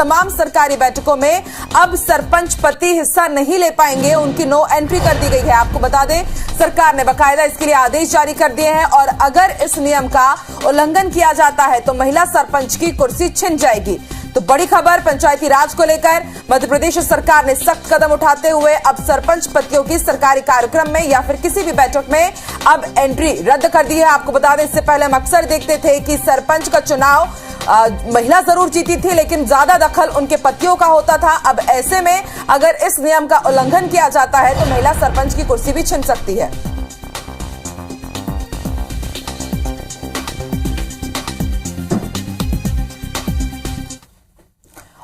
तमाम सरकारी बैठकों में अब सरपंच पति हिस्सा नहीं ले पाएंगे, उनकी नो एंट्री कर दी गई है। आपको बता दें, सरकार ने बाकायदा इसके लिए आदेश जारी कर दिए हैं और अगर इस नियम का उल्लंघन किया जाता है तो महिला सरपंच की कुर्सी छिन जाएगी। तो बड़ी खबर पंचायती राज को लेकर मध्य प्रदेश सरकार ने सख्त कदम उठाते हुए अब सरपंच पतियों की सरकारी कार्यक्रम में या फिर किसी भी बैठक में अब एंट्री रद्द कर दी है। आपको बता दें, इससे पहले हम अक्सर देखते थे कि सरपंच का चुनाव महिला जरूर जीती थी, लेकिन ज्यादा दखल उनके पतियों का होता था। अब ऐसे में अगर इस नियम का उल्लंघन किया जाता है तो महिला सरपंच की कुर्सी भी छिन सकती है।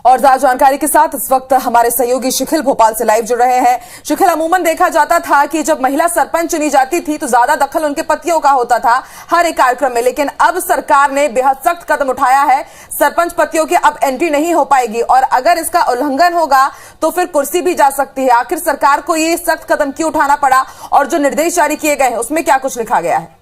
और ज्यादा जानकारी के साथ इस वक्त हमारे सहयोगी शिखिल भोपाल से लाइव जुड़ रहे हैं। शिखिल, अमूमन देखा जाता था कि जब महिला सरपंच चुनी जाती थी तो ज्यादा दखल उनके पतियों का होता था हर एक कार्यक्रम में, लेकिन अब सरकार ने बेहद सख्त कदम उठाया है। सरपंच पतियों की अब एंट्री नहीं हो पाएगी और अगर इसका उल्लंघन होगा तो फिर कुर्सी भी जा सकती है। आखिर सरकार को ये सख्त कदम क्यों उठाना पड़ा और जो निर्देश जारी किए गए हैं उसमें क्या कुछ लिखा गया है?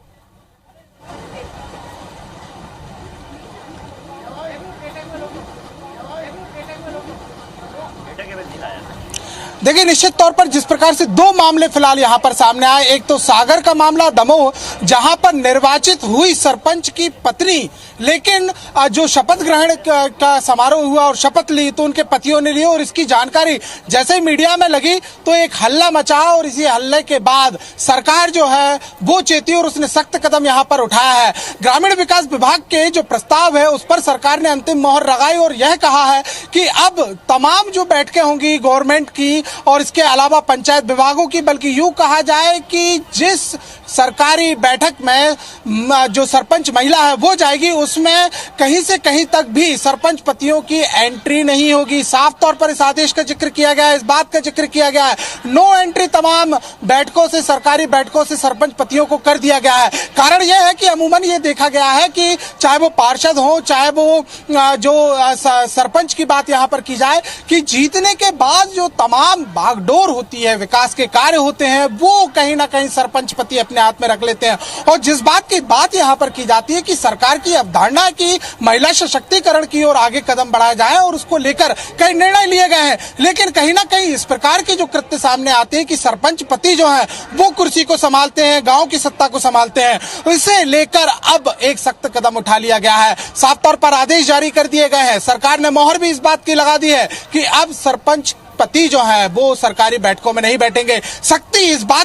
देखिए, निश्चित तौर पर जिस प्रकार से दो मामले फिलहाल यहाँ पर सामने आए, एक तो सागर का मामला दमोह, जहां पर निर्वाचित हुई सरपंच की पत्नी, लेकिन जो शपथ ग्रहण का समारोह हुआ और शपथ ली तो उनके पतियों ने ली और इसकी जानकारी जैसे ही मीडिया में लगी तो एक हल्ला मचा और इसी हल्ले के बाद सरकार जो है वो चेती और उसने सख्त कदम यहाँ पर उठाया है। ग्रामीण विकास विभाग के जो प्रस्ताव है उस पर सरकार ने अंतिम मोहर लगाई और यह कहा है कि अब तमाम जो बैठकें होंगी गवर्नमेंट की और इसके अलावा पंचायत विभागों की, बल्कि यूं कहा जाए कि जिस सरकारी बैठक में जो सरपंच महिला है वो जाएगी उसमें कहीं से कहीं तक भी सरपंच पतियों की एंट्री नहीं होगी। साफ तौर पर इस आदेश का जिक्र किया गया है, इस बात का जिक्र किया गया है, नो एंट्री तमाम बैठकों से, सरकारी बैठकों से सरपंच पतियों को कर दिया गया है। कारण यह है कि अमूमन ये देखा गया है कि चाहे वो पार्षद हो, चाहे वो जो सरपंच की बात यहाँ पर की जाए कि जीतने के बाद जो तमाम भागडोर होती है, विकास के कार्य होते हैं, वो कहीं ना कहीं सरपंच पति अपने हाथ में रख लेते हैं। और जिस बात की बात यहाँ पर की जाती है कि सरकार की अवधारणा की महिला सशक्तिकरण की ओर आगे कदम बढ़ाया जाए और उसको लेकर कई निर्णय लिए गए हैं, लेकिन कहीं ना कहीं इस प्रकार के जो कृत्य सामने आते हैं कि सरपंच पति जो है वो कुर्सी को संभालते हैं, गांव की सत्ता को संभालते हैं, इसे लेकर अब एक सख्त कदम उठा लिया गया है। साफ तौर पर आदेश जारी कर दिए गए हैं। सरकार ने मोहर भी इस बात की लगा दी है कि अब सरपंच पति जो है वो सरकारी बैठकों में नहीं बैठेंगे। सख्ती इस बात